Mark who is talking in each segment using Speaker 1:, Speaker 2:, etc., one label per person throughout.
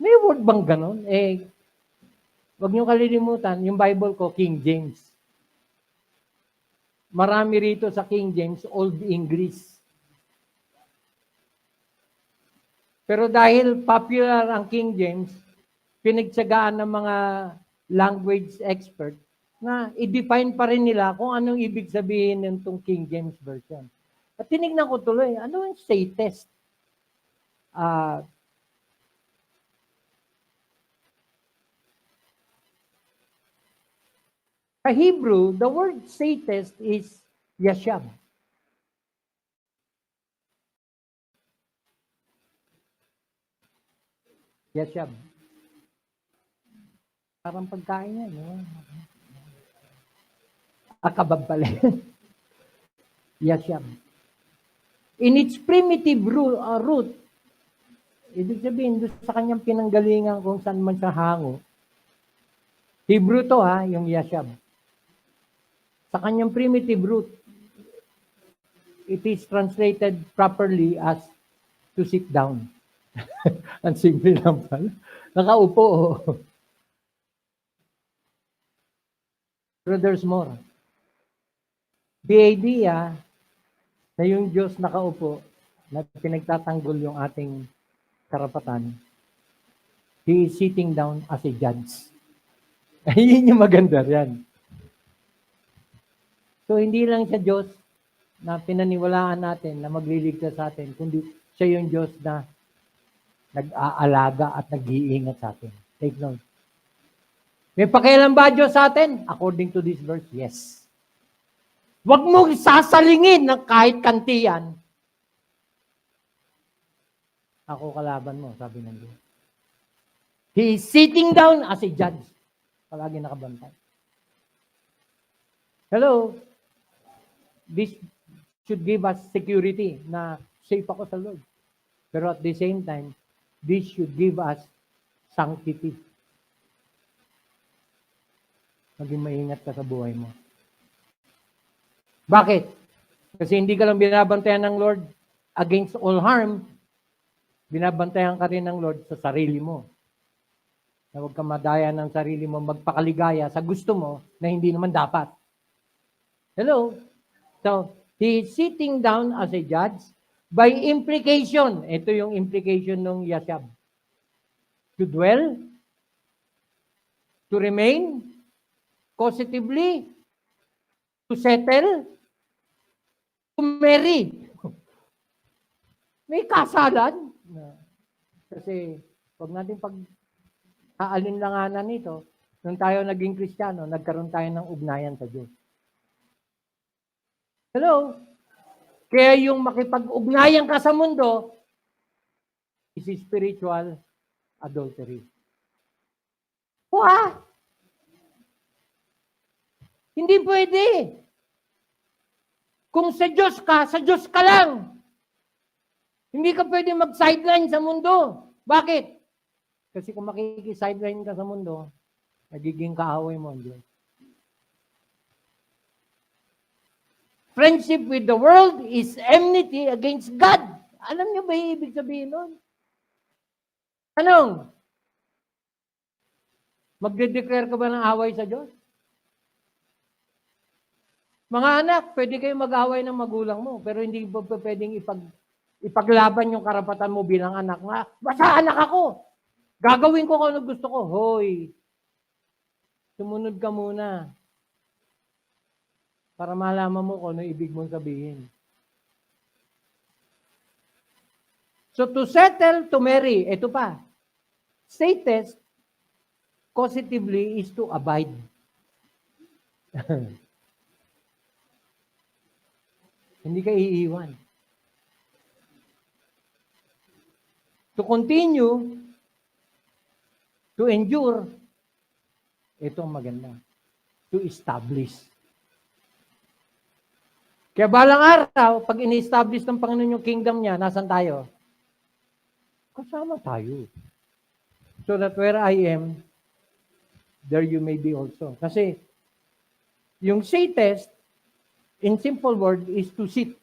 Speaker 1: May word bang ganon? Huwag niyo kalilimutan, yung Bible ko, King James. Marami rito sa King James, Old English. Pero dahil popular ang King James, pinagtsagaan ng mga language expert na i-define pa rin nila kung anong ibig sabihin ng King James Version. At tinignan ko tuloy, ano yung statist? Sa Hebrew, the word statist is yashab. Yashab. Parang pagkain yan. No? Akabab pala. Yashab. In its primitive root, ibig sabihin, doon sa kanyang pinanggalingan kung saan man siya hango, Hebrew to yung yashab. Sa kanyang primitive root, it is translated properly as to sit down. Ang simple lang pala. Nakaupo. Pero there's more. The idea na yung Diyos nakaupo, na pinagtatanggol yung ating karapatan, He is sitting down as a judge. Ayun yung maganda yan. So, hindi lang siya Diyos na pinaniwalaan natin na magliligtas sa atin, kundi siya yung Diyos na nag-aalaga at nag-iingat sa atin. Take note. May pakialam ba Diyos sa atin? According to this verse, yes. Huwag mo sasalingin ng kahit kantiyan. Ako kalaban mo, sabi ng Diyos. He is sitting down as a judge. Palagi nakabantay. Hello? This should give us security na safe ako sa Lord. Pero at the same time, this should give us sanctity. Maging maingat ka sa buhay mo. Bakit? Kasi hindi ka lang binabantayan ng Lord against all harm, binabantayan ka rin ng Lord sa sarili mo. Na huwag ka madaya ng sarili mo, magpakaligaya sa gusto mo na hindi naman dapat. Hello? So, He is sitting down as a judge by implication. Ito yung implication ng yashab. To dwell, to remain, causatively, to settle, to marry. May kasalan. Kasi, huwag natin aalinlanganan nito. Nung tayo naging Kristiyano, nagkaroon tayo ng ugnayan sa Diyos. Hello? Kaya yung makipag-ugnayan ka sa mundo is spiritual adultery. Wah! Hindi pwede. Kung sa Diyos ka lang. Hindi ka pwede mag-sideline sa mundo. Bakit? Kasi kung makikisideline ka sa mundo, nagiging kaaway mo ang Diyos. Friendship with the world is enmity against God. Alam niyo ba yung ibig sabihin nun? Anong? Magde-declare ka ba ng away sa Diyos? Mga anak, pwede kayo mag-away ng magulang mo, pero hindi ba pwedeng ipaglaban yung karapatan mo bilang anak nga? Basta anak ako! Gagawin ko kung ano gusto ko. Hoy! Sumunod ka muna. Para malaman mo kung ano ibig mong sabihin. So to settle, to marry, ito pa. Statist, causatively, is to abide. Hindi ka iiwan. To continue, to endure, ito ang maganda. To establish. Kaya balang araw, pag in-establish ng Panginoon yung kingdom niya, nasan tayo? Kasama tayo. So that where I am, there you may be also. Kasi, yung statist, in simple word, is to sit.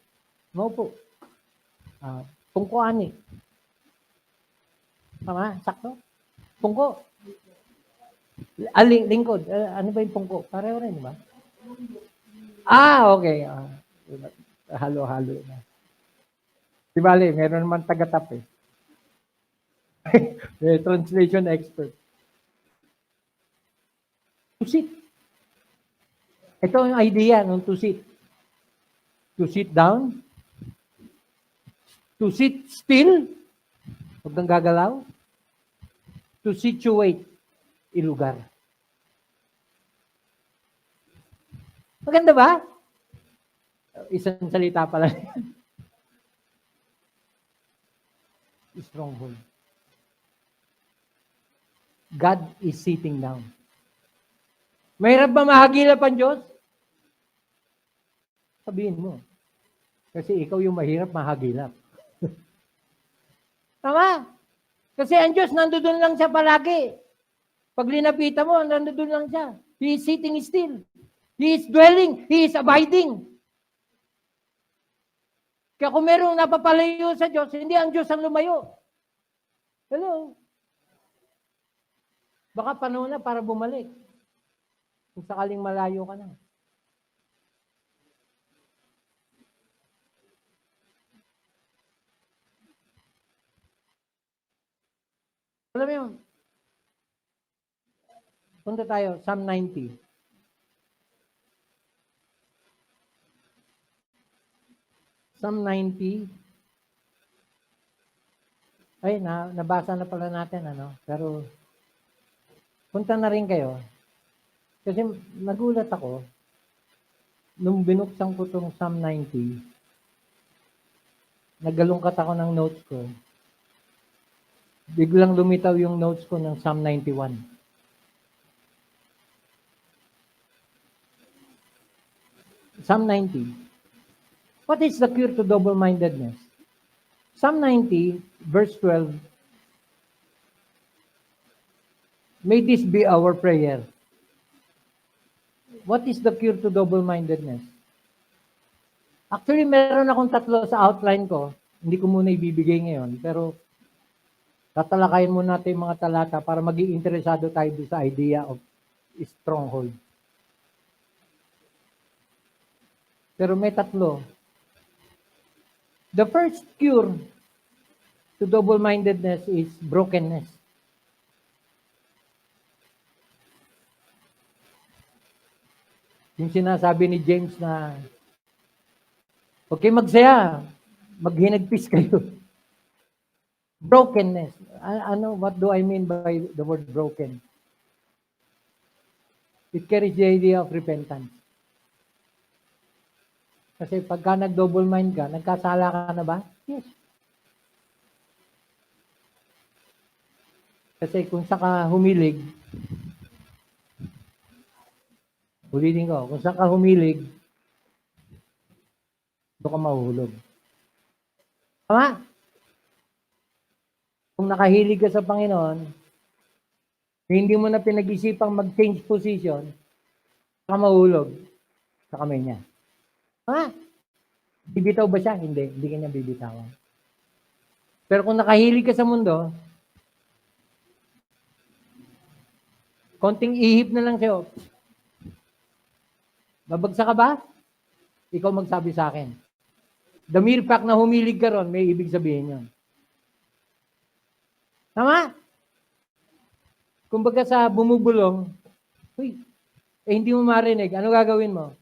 Speaker 1: No po. Tungkuani. Tama? Sakto? Pungko. Lingkod. Ano ba yung pungko? Pareho rin, di ba? Okay. Halo-halo na. Di bali, meron naman tagatap eh. May translation expert. To sit. Ito ang idea ng to sit. To sit down. To sit still. Huwag kang gagalaw. To situate. Ilugar. Maganda ba? Isang salita pala. Stronghold. God is sitting down. Mahirap ba mahagilap ang Diyos? Sabihin mo. Kasi ikaw yung mahirap mahagilap. Tama? Kasi ang Diyos nandoon lang siya palagi. Pag linapitan mo, nandoon lang siya. He is sitting still. He is dwelling. He is abiding. Kaya kung merong napapalayo sa Diyos, hindi ang Diyos ang lumayo. Hello? Baka panahon na para bumalik. Kung sakaling malayo ka na. Alam mo yun? Punta tayo, Psalm 90. Psalm 90. Ay, nabasa na pala natin, ano? Pero, punta na rin kayo. Kasi nagulat ako, nung binuksan ko itong Psalm 90, nagalungkat ako ng notes ko. Biglang lumitaw yung notes ko ng Psalm 91. Psalm 90. What is the cure to double-mindedness? Psalm 90, verse 12. May this be our prayer. What is the cure to double-mindedness? Actually, meron akong tatlo sa outline ko. Hindi ko muna ibibigay ngayon. Pero, tatalakayin muna natin yung mga talata para maging interesado tayo sa idea of stronghold. Pero may tatlo. The first cure to double-mindedness is brokenness. Yung sinasabi ni James na, okay, magsaya, maghinagpis kayo. Brokenness. What do I mean by the word broken? It carries the idea of repentance. Kasi pagka nag-double mind ka, nagkasala ka na ba? Yes. Kasi kung saka humilig, ulitin ko, kung saan ka humilig, doon ka mahuhulog. Tama? Kung nakahilig ka sa Panginoon, hindi mo na pinag-isipang mag-change position, ka mahuhulog sa kamay niya. Tama? Bibitaw ba siya? Hindi. Hindi ka niya bibitawan. Pero kung nakahilig ka sa mundo, konting ihip na lang sa'yo, babagsak ka ba? Ikaw magsabi sa akin. The mere fact na humilig ka ron, may ibig sabihin yun. Tama? Kumbaga sa bumubulong, hindi mo marinig. Ano gagawin mo?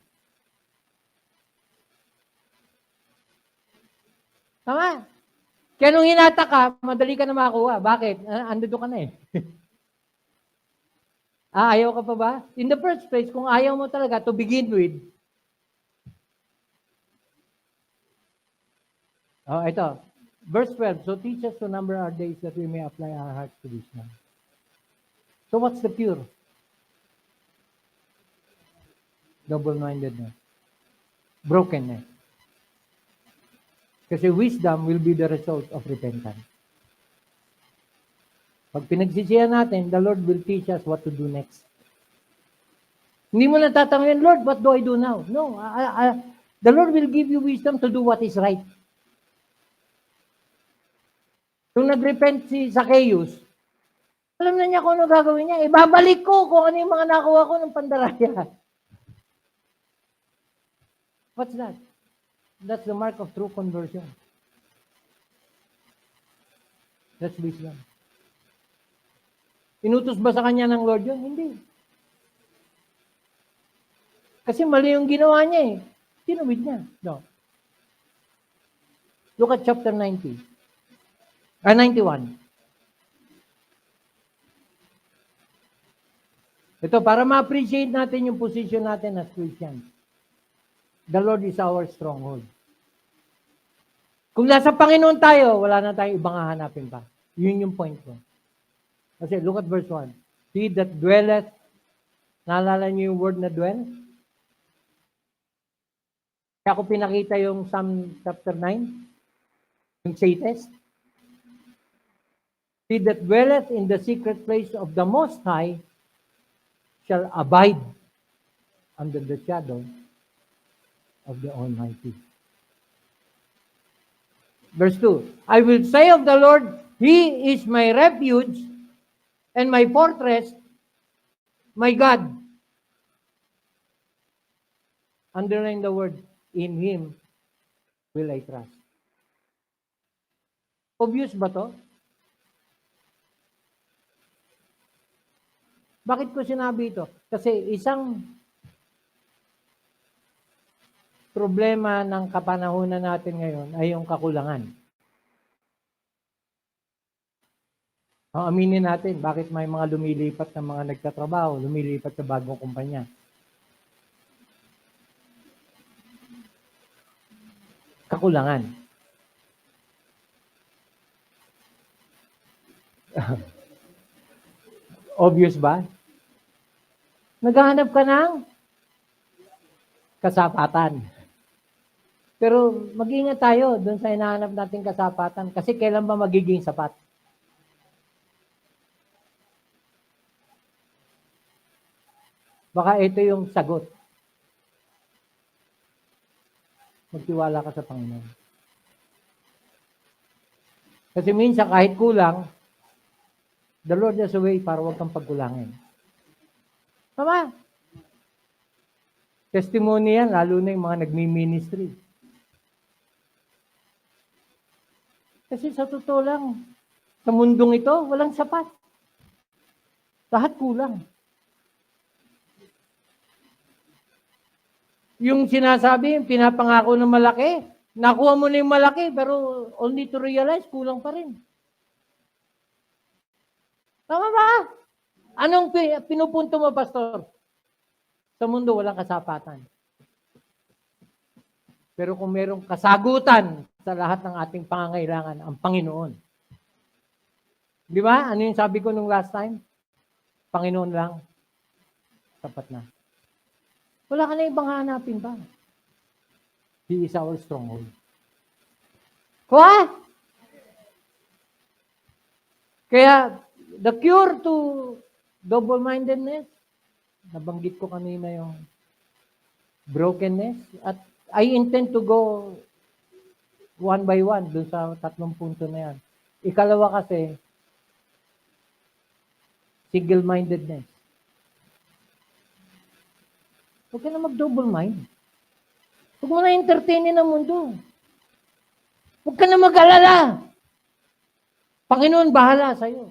Speaker 1: Tama? Kaya nung hinata ka, madali ka na makakuha. Bakit? Andito ka na eh. Ayaw ka pa ba? In the first place, kung ayaw mo talaga to begin with, ito. Verse 12, so teach us to number our days that we may apply our hearts to wisdom. So what's the cure? Double-mindedness. Brokenness. Kasi wisdom will be the result of repentance. Pag pinagsisihan natin, the Lord will teach us what to do next. Hindi mo lang tatanungin, Lord, what do I do now? No, the Lord will give you wisdom to do what is right. Nung nag-repent si Zacchaeus, Alam na niya kung ano gagawin niya. Ibabalik ko kung ano yung mga nakuha ko ng pandaraya. What's that? That's the mark of true conversion. That's wisdom. Inutos ba sa kanya ng Lord yun? Hindi. Kasi mali yung ginawa niya eh. Tinuwid niya. No. Look at chapter 90. 91. Ito, para ma-appreciate natin yung position natin as Christians. The Lord is our stronghold. Kung nasa Panginoon tayo, wala na tayong ibang hahanapin pa. Yun yung point ko. Kasi look at verse 1. He that dwelleth, naalala niyo yung word na dwell? Kaya ako pinakita yung Psalm chapter 9, yung say test. He that dwelleth in the secret place of the Most High shall abide under the shadow of the Almighty. Verse 2, I will say of the Lord, He is my refuge and my fortress, my God. Underline the word, in Him will I trust. Obvious ba to? Bakit ko sinabi ito? Kasi isang problema ng kapanahunan natin ngayon ay yung kakulangan. Aminin natin, bakit may mga lumilipat na mga nagtatrabaho, lumilipat sa bagong kumpanya. Kakulangan. Obvious ba? Naghahanap ka ng kasapatan. Pero mag-ingat tayo doon sa hinahanap nating kasapatan kasi kailan ba magiging sapat? Baka ito yung sagot. Magtiwala ka sa Panginoon. Kasi minsan kahit kulang, the Lord has a way para huwag kang pagkulangin. Tama? Testimony yan, lalo na yung mga nagmi-ministry. Kasi sa totoo lang, sa mundong ito, walang sapat. Lahat kulang. Yung sinasabi, yung pinapangako ng malaki, nakuha mo na yung malaki, pero only to realize, kulang pa rin. Tama ba? Anong pinupunto mo, Pastor? Sa mundo, walang kasapatan. Pero kung merong kasagutan sa lahat ng ating pangangailangan, ang Panginoon. Di ba? Ano yung sabi ko nung last time? Panginoon lang. Sapat na. Wala ka na ibang hanapin pa. He is our stronghold. Kuha? Kaya, the cure to double-mindedness, nabanggit ko kanina yung brokenness, at I intend to go one by one dun sa 3 punto na yan. Ikalawa kasi, single-mindedness. Huwag ka na mag-double mind. Huwag mo na entertainin ang mundo. Huwag ka na mag-alala. Panginoon, bahala sa'yo.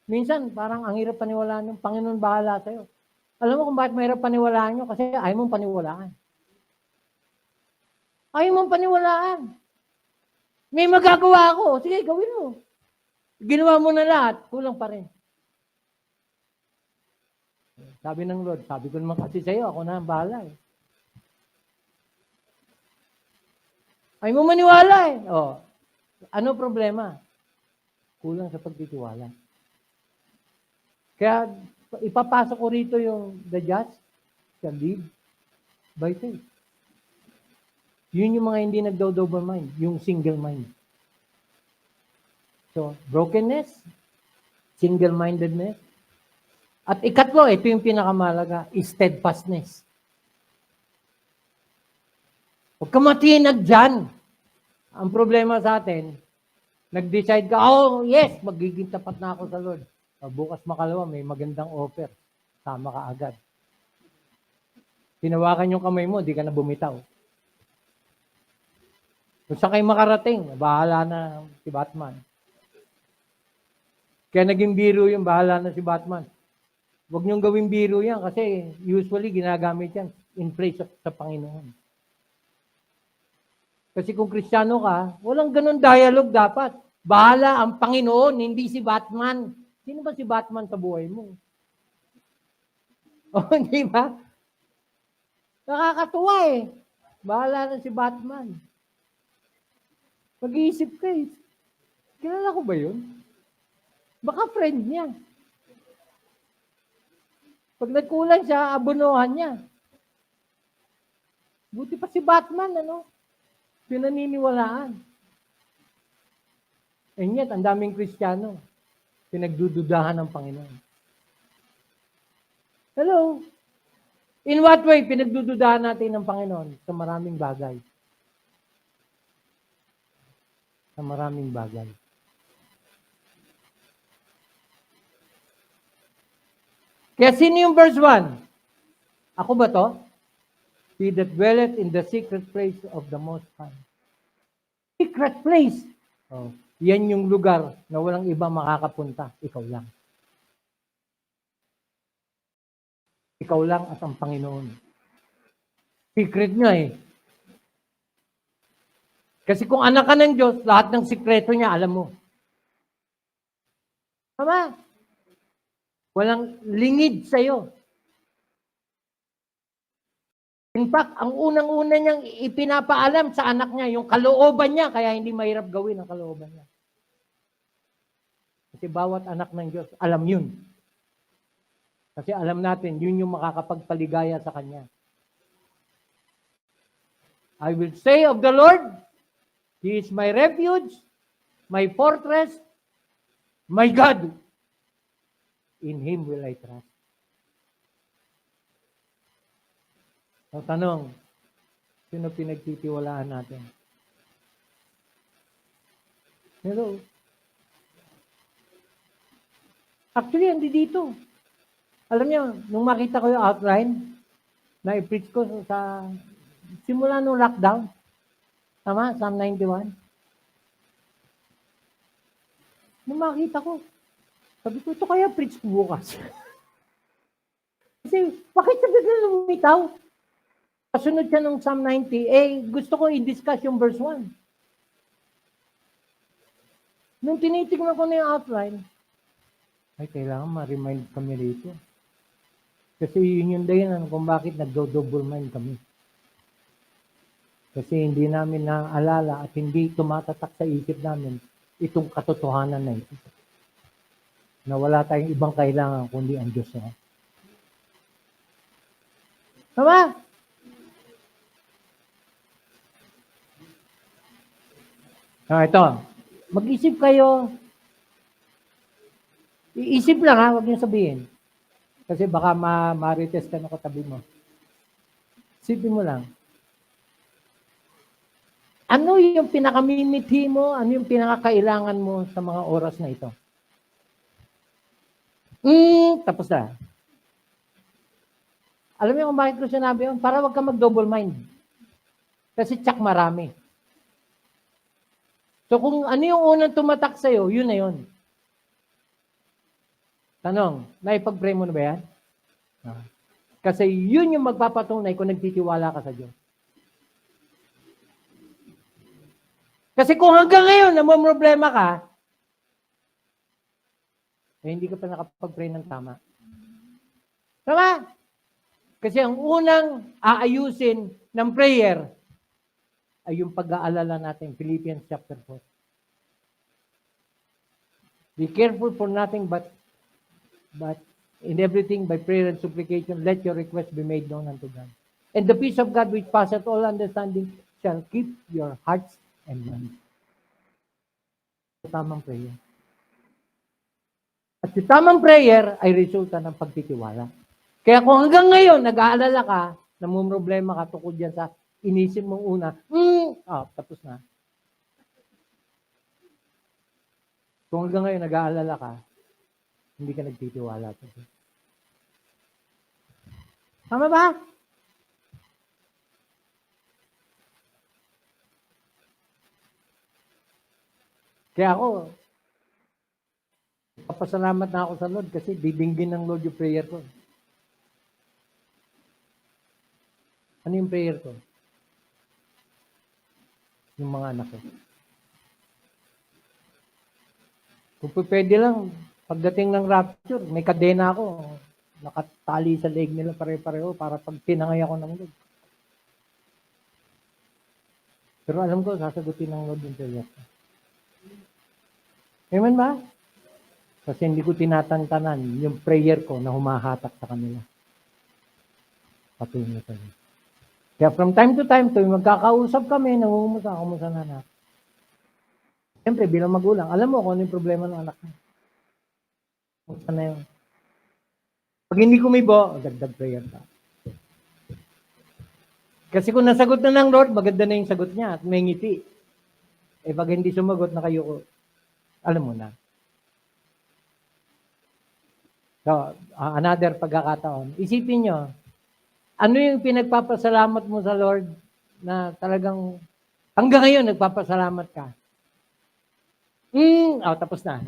Speaker 1: Minsan, parang ang hirap paniwalaan ng Panginoon, bahala sa'yo. Alam mo kung bakit mahirap paniwalaan nyo? Kasi ayaw mong paniwalaan. Ayaw mong paniwalaan. May magagawa ako. Sige, gawin mo. Ginawa mo na lahat, kulang pa rin. Sabi ng Lord, sabi ko naman kasi sa'yo, ako na ang bahala eh. Ayaw mo maniwala eh. Oh, ano problema? Kulang sa pagtitiwala. Kaya ipapasok ko rito yung the just shall live by faith. Yun yung mga hindi nagdo-double mind, yung single mind. So, brokenness, single-mindedness, at ikatlo, ito yung pinakamalaga, steadfastness. Huwag ka matinag dyan. Ang problema sa atin, nag-decide ka, oh yes, magiging tapat na ako sa Lord. Bukas makalawa, may magandang offer. Sama ka agad. Tinawakan yung kamay mo, di ka na bumitaw. Kung saan kayo makarating, bahala na si Batman. Kaya naging biro yung bahala na si Batman. Huwag niyong gawing biro yan kasi usually ginagamit yan in place sa Panginoon. Kasi kung Kristiyano ka, walang ganun dialogue dapat. Bahala ang Panginoon, hindi si Batman. Sino ba si Batman sa buhay mo? O, di ba? Nakakatuwa eh. Bahala na si Batman. Mag-iisip ka eh. Kilala ko ba yun? Baka friend niya. Pag nagkulang siya, abunuhan niya. Buti pa si Batman, ano? Pinaniniwalaan. And yet, ang daming Kristiyano, pinagdududahan ng Panginoon. Hello? In what way pinagdududahan natin ng Panginoon? Sa maraming bagay. Sa maraming bagay. Kaya sino yung verse 1? Ako ba to? He that dwelleth in the secret place of the Most High. Secret place. Oh, yan yung lugar na walang iba makakapunta. Ikaw lang. Ikaw lang at ang Panginoon. Secret nga eh. Kasi kung anak ka ng Diyos, lahat ng sikreto niya, alam mo. Tama? Walang lingid sa'yo. In fact, ang unang-una niyang ipinapaalam sa anak niya, yung kalooban niya, kaya hindi mahirap gawin ang kalooban niya. Kasi bawat anak ng Diyos, alam yun. Kasi alam natin, yun yung makakapagpaligaya sa Kanya. I will say of the Lord, He is my refuge, my fortress, my God. In Him will I trust. So, tanong, sino pinagtitiwalaan natin? Hello? Actually, hindi dito. Alam niyo, nung makita ko yung outline, na i-preach ko sa simula nung lockdown, tama? Psalm 91. Nung makita ko, sabi ko, ito kaya preach ko bukas. Kasi, bakit sa bigla lumitaw? Kasunod siya ng Psalm 90, gusto ko i-discuss yung verse 1. Nung tinitignan ko na yung outline, ay, kailangan ma-remind kami rito. Kasi yun yung dahilan kung bakit nagdo-double mind kami. Kasi hindi namin naaalala at hindi tumatatak sa isip namin itong katotohanan na ito. Na wala tayong ibang kailangan kundi ang Diyos na. Tama? Ito. Mag-isip kayo. Iisip lang ha, huwag niyo sabihin. Kasi baka ma-retest ka na katabi mo. Isipin mo lang. Ano yung pinakamimithi mo? Ano yung pinakakailangan mo sa mga oras na ito? Tapos na. Alam mo kung bakit ko sinabi yun? Para wag ka mag-double mind. Kasi tsak marami. So kung ano yung unang tumatak sa'yo, yun na yun. Tanong, naipag-pray mo na ba yan? Kasi yun yung magpapatunay kung nagtitiwala ka sa Diyos. Kasi kung hanggang ngayon namumroblema ka, hindi ka pa nakapag-pray ng tama. Tama? Kasi ang unang aayusin ng prayer ay yung pag-aalala natin, Philippians chapter 4. Be careful for nothing but in everything by prayer and supplication, let your request be made known unto God. And the peace of God which passeth all understanding shall keep your hearts and minds. Tamang prayer. At yung tamang prayer ay resulta ng pagtitiwala. Kaya kung hanggang ngayon, nag-aalala ka, namumroblema ka tukod yan sa inisip mong una, tapos na. Kung hanggang ngayon, nag-aalala ka, Hindi ka nagtitiwala sa Diyos. Tama ba? Kaya ako, papasalamat na ako sa Lord kasi didinggin ng Lord yung prayer ko. Ano yung prayer ko? Yung mga anak ko. Kung pwede lang, pagdating ng rapture, may kadena ako. Nakatali sa leg nila pare-pareho para pag tinangay ako ng Lord. Pero alam ko, sasagutin ng Lord yung prayer ko. Amen ba? Kasi hindi ko tinatantanan yung prayer ko na humahatak sa kanila. Patungo sa Diyos. Kaya from time to time, tuwing magkakausap kami, nangungumusta, kumusta na anak. Siyempre, bilang magulang, alam mo kung ano yung problema ng anak mo. Kumusta na yun. Pag hindi kumibo, dagdag prayer ka. Kasi kung nasagot na ng Lord, maganda na yung sagot niya at may ngiti. Eh pag hindi sumagot na kayo, alam mo na. So, another pagkakataon. Isipin nyo, ano yung pinagpapasalamat mo sa Lord na talagang hanggang ngayon nagpapasalamat ka? Tapos na.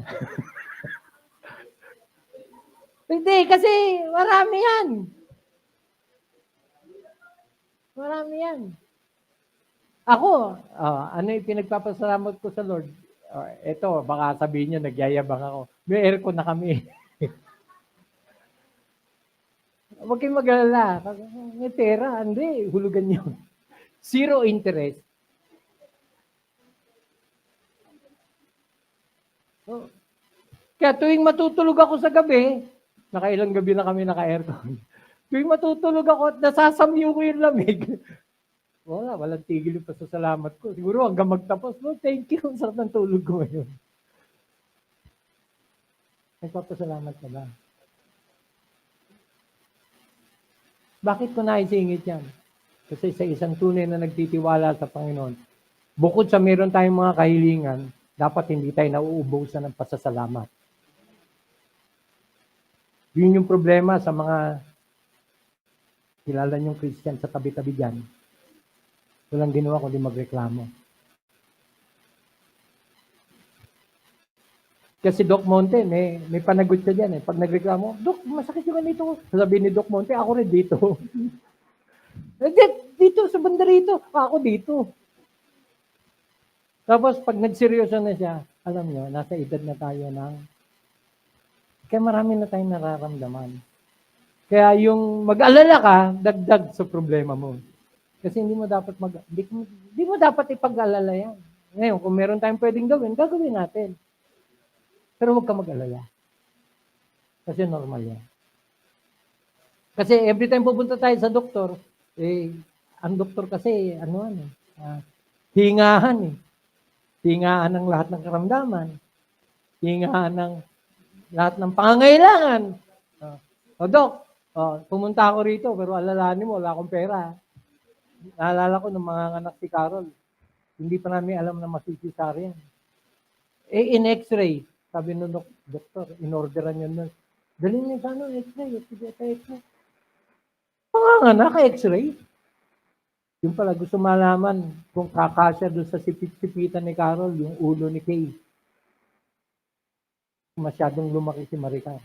Speaker 1: Hindi, kasi marami yan. Marami yan. Ako, ano yung pinagpapasalamat ko sa Lord? Ito, baka sabihin nyo, nagyayabang ako. May aircon na kami. Huwag kayong mag-alala. May pera, hindi, hulugan nyo. Zero interest. So, kaya tuwing matutulog ako sa gabi, nakailang gabi na kami naka-aircon. Tuwing matutulog ako at nasasamyo ko yung lamig, walang tigil yung pasasalamat ko. Siguro hanggang magtapos, Lord, thank you. Ang sarap ng tulog ko ngayon. Nagpapasalamat ka ba? Bakit ko naisingit yan? Kasi sa isang tunay na nagtitiwala sa Panginoon, bukod sa meron tayong mga kahilingan, dapat hindi tayo nauubusan ng pasasalamat. Yun yung problema sa mga kilala niyong Christian sa tabi-tabi dyan. Walang ginawa kundi magreklamo. Kasi Doc Monte, may panagot siya dyan eh. Pag nagreklamo, Doc, masakit yung ganito. Sabihin ni Doc Monte, ako rin dito. Dito, sa banda rito. Ako dito. Tapos pag nagseryoso na siya, alam nyo, nasa edad na tayo ng kaya marami na tayong nararamdaman. Kaya yung mag-alala ka, dagdag sa problema mo. Kasi hindi mo dapat ipag-alala yan. Ngayon, kung meron tayong pwedeng gagawin natin. Pero huwag ka mag-alala. Kasi normal yan. Kasi every time pupunta tayo sa doktor, ang doktor kasi, hingahan eh. Hingaan ng lahat ng karamdaman. Hingaan ng lahat ng pangangailangan. Dok, pumunta ako rito, pero alalahanin mo, wala akong pera. Naalala ko nung mga anak si Carol, hindi pa namin alam na masisisaryan. In x-ray, sabi nung doktor, in-orderan yun nun. Dalhin niyo sa x-ray, x-ray. Panganganak, x-ray. Yung pala, gusto malaman kung kakasya doon sa sipit-sipitan ni Carol, yung ulo ni Kay. Masyadong lumaki si Maricar.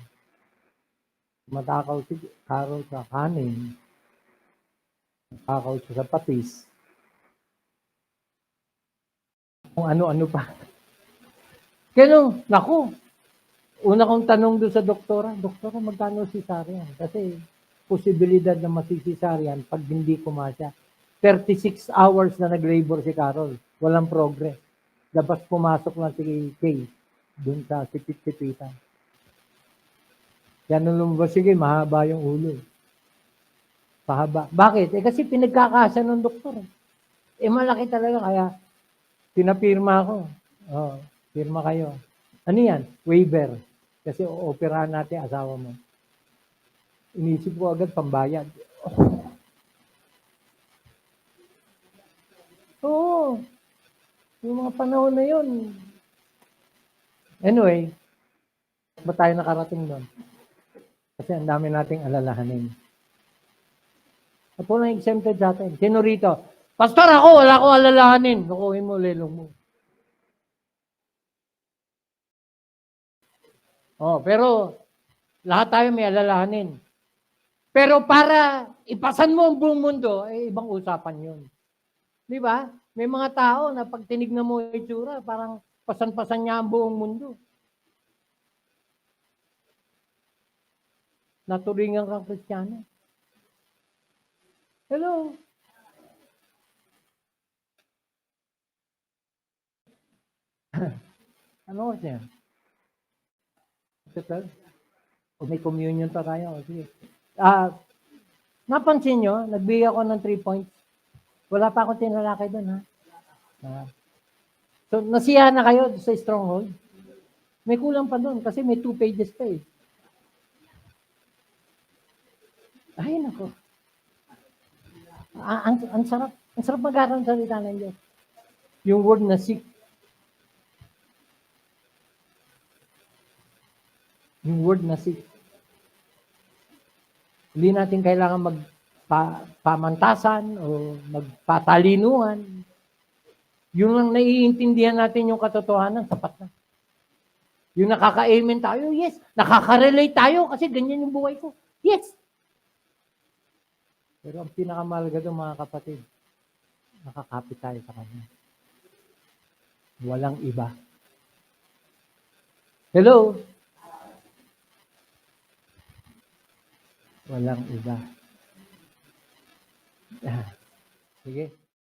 Speaker 1: Matakaw si Carol sa kanin. Matakaw siya sa patis. Kung ano-ano pa. Kaya naku, una kong tanong doon sa doktora, magkano cesarean? Kasi posibilidad na masisisaryan pag hindi kumasya. 36 hours na nag-labor si Carol. Walang progress. Labas pumasok lang si Kay doon sa sipit-sipitan. Kaya nung lumabas sige, mahaba yung ulo. Pahaba. Bakit? Kasi pinagkakasya ng doktor. Malaki talaga. Kaya pinapirma ako. Pirma kayo. Ano yan? Waiver. Kasi operahan natin asawa mo. Inisip ko agad pambayad. Oo. Yung mga panahon na yun. Anyway, Ba't tayo nakarating doon? Kasi ang dami nating alalahanin. At walang exempted sa atin. Sino rito? Pastor, ako, wala akong alalahanin. Nakuhin mo, lelong mo. Pero lahat tayo may alalahanin. Pero para ipasan mo ang buong mundo, ibang usapan yun. Di ba? May mga tao na pag tinignan mo yung itsura, parang pasan-pasan niya ang buong mundo. Naturingan kang Kristiyano. Hello? Ano siya? O may communion pa tayo. Sige. Napansin nyo, nagbigay ako ng 3 points. Wala pa akong tinalakay doon, ha? So, nasiyahan na kayo sa stronghold? May kulang pa doon kasi may 2 pages pa eh. Ay, nako. Ang sarap mag-aral ng salita ng Diyos. Yung word na seek. Yung word na seek. Hindi natin kailangan magpamantasan o magpatalinuhan. Yung lang naiintindihan natin yung katotohanan, sapat na. Yung nakaka-amen tayo, yes. Nakaka-relate tayo kasi ganyan yung buhay ko. Yes. Pero ang pinakamahalaga doon, mga kapatid, nakakapit tayo sa Kanya. Walang iba. Hello? Walang iba. Sige.